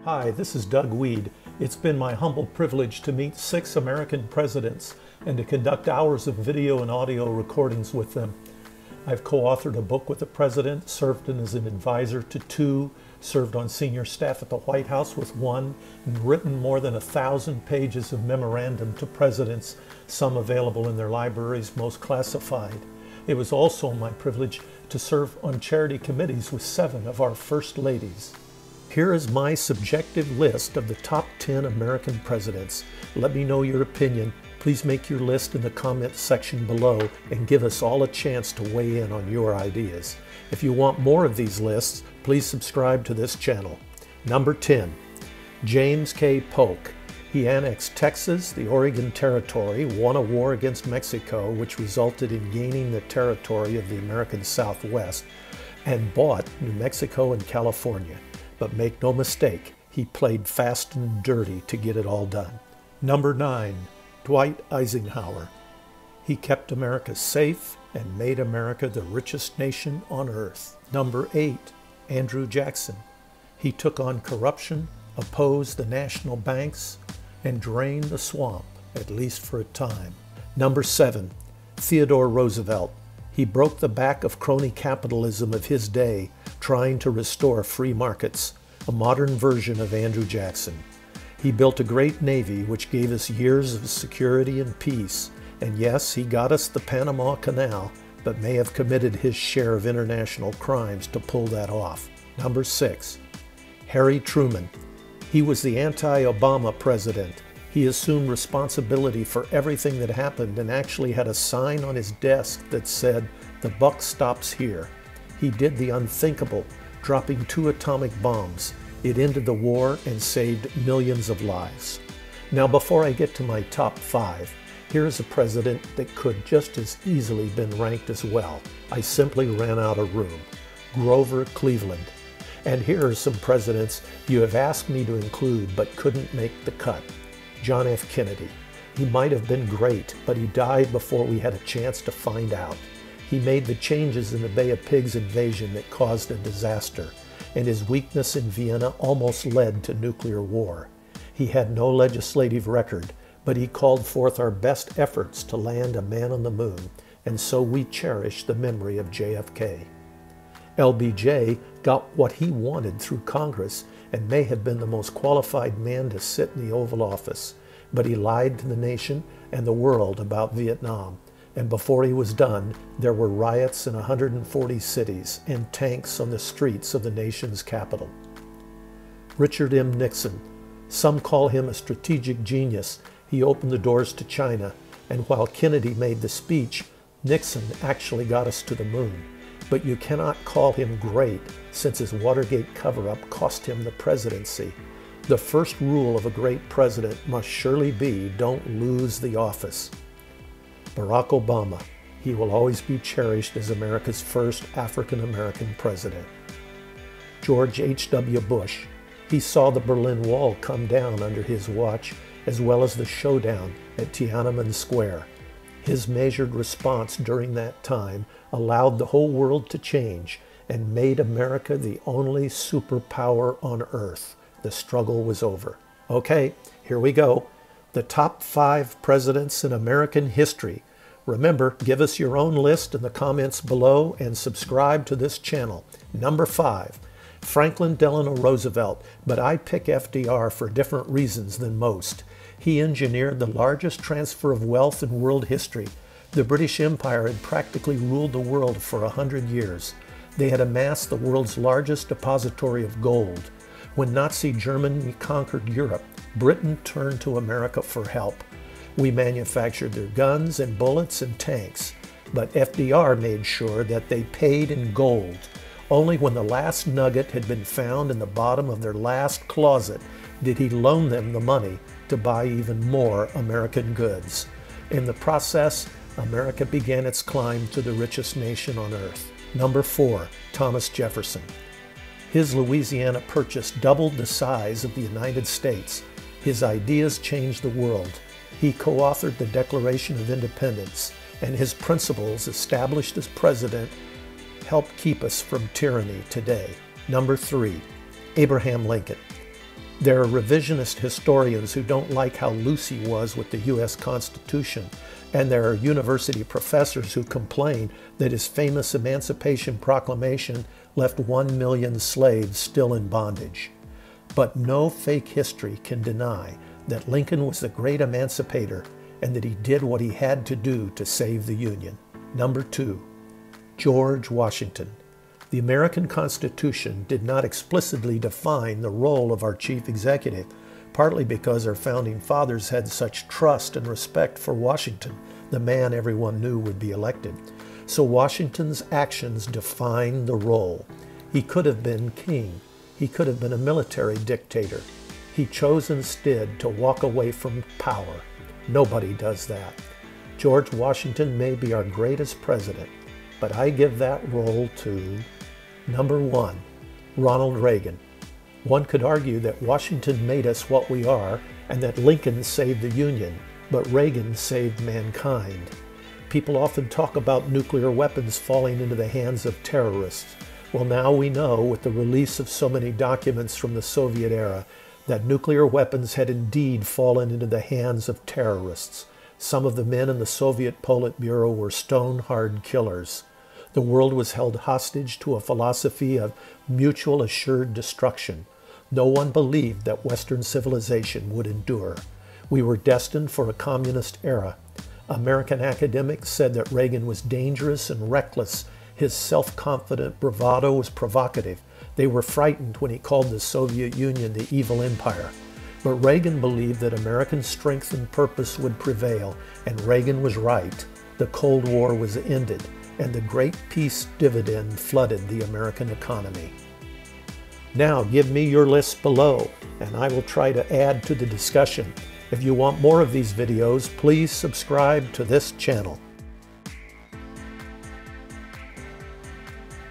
Hi, this is Doug Wead. It's been my humble privilege to meet 6 American presidents and to conduct hours of video and audio recordings with them. I've co-authored a book with the president, served as an advisor to 2, served on senior staff at the White House with 1, and written more than 1,000 pages of memorandum to presidents, some available in their libraries, most classified. It was also my privilege to serve on charity committees with 7 of our first ladies. Here is my subjective list of the top 10 American presidents. Let me know your opinion. Please make your list in the comment section below and give us all a chance to weigh in on your ideas. If you want more of these lists, please subscribe to this channel. Number 10, James K. Polk. He annexed Texas, the Oregon Territory, won a war against Mexico, which resulted in gaining the territory of the American Southwest, and bought New Mexico and California. But make no mistake, he played fast and dirty to get it all done. Number 9, Dwight Eisenhower. He kept America safe and made America the richest nation on earth. Number 8, Andrew Jackson. He took on corruption, opposed the national banks, and drained the swamp, at least for a time. Number 7, Theodore Roosevelt. He broke the back of crony capitalism of his day, trying to restore free markets, a modern version of Andrew Jackson. He built a great navy which gave us years of security and peace, and yes, he got us the Panama Canal, but may have committed his share of international crimes to pull that off. Number 6, Harry Truman. He was the anti-Obama president. He assumed responsibility for everything that happened and actually had a sign on his desk that said, "The buck stops here." He did the unthinkable, dropping 2 atomic bombs. It ended the war and saved millions of lives. Now, before I get to my top 5, here's a president that could just as easily been ranked as well. I simply ran out of room. Grover Cleveland. And here are some presidents you have asked me to include but couldn't make the cut. John F. Kennedy. He might have been great, but he died before we had a chance to find out. He made the changes in the Bay of Pigs invasion that caused a disaster, and his weakness in Vienna almost led to nuclear war. He had no legislative record, but he called forth our best efforts to land a man on the moon, and so we cherish the memory of JFK. LBJ got what he wanted through Congress and may have been the most qualified man to sit in the Oval Office, but he lied to the nation and the world about Vietnam. And before he was done, there were riots in 140 cities and tanks on the streets of the nation's capital. Richard M. Nixon. Some call him a strategic genius. He opened the doors to China, and while Kennedy made the speech, Nixon actually got us to the moon. But you cannot call him great, since his Watergate cover-up cost him the presidency. The first rule of a great president must surely be, don't lose the office. Barack Obama. He will always be cherished as America's first African-American president. George H.W. Bush. He saw the Berlin Wall come down under his watch, as well as the showdown at Tiananmen Square. His measured response during that time allowed the whole world to change and made America the only superpower on earth. The struggle was over. Okay, here we go. The top 5 presidents in American history. Remember, give us your own list in the comments below and subscribe to this channel. Number 5, Franklin Delano Roosevelt, but I pick FDR for different reasons than most. He engineered the largest transfer of wealth in world history. The British Empire had practically ruled the world for 100 years. They had amassed the world's largest depository of gold. When Nazi Germany conquered Europe, Britain turned to America for help. We manufactured their guns and bullets and tanks, but FDR made sure that they paid in gold. Only when the last nugget had been found in the bottom of their last closet did he loan them the money to buy even more American goods. In the process, America began its climb to the richest nation on earth. Number 4, Thomas Jefferson. His Louisiana Purchase doubled the size of the United States. His ideas changed the world. He co-authored the Declaration of Independence, and his principles, established as president, helped keep us from tyranny today. Number 3, Abraham Lincoln. There are revisionist historians who don't like how loose he was with the U.S. Constitution, and there are university professors who complain that his famous Emancipation Proclamation left 1 million slaves still in bondage. But no fake history can deny that Lincoln was the great emancipator and that he did what he had to do to save the Union. Number 2, George Washington. The American Constitution did not explicitly define the role of our chief executive, partly because our founding fathers had such trust and respect for Washington, the man everyone knew would be elected. So Washington's actions define the role. He could have been king. He could have been a military dictator. He chose instead to walk away from power. Nobody does that. George Washington may be our greatest president, but I give that role to number 1, Ronald Reagan. One could argue that Washington made us what we are and that Lincoln saved the Union, but Reagan saved mankind. People often talk about nuclear weapons falling into the hands of terrorists. Well, now we know, with the release of so many documents from the Soviet era, that nuclear weapons had indeed fallen into the hands of terrorists. Some of the men in the Soviet Politburo were stone-hard killers. The world was held hostage to a philosophy of mutual assured destruction. No one believed that Western civilization would endure. We were destined for a communist era. American academics said that Reagan was dangerous and reckless. His self-confident bravado was provocative. They were frightened when he called the Soviet Union the evil empire. But Reagan believed that American strength and purpose would prevail, and Reagan was right. The Cold War was ended, and the Great Peace dividend flooded the American economy. Now give me your list below, and I will try to add to the discussion. If you want more of these videos, please subscribe to this channel.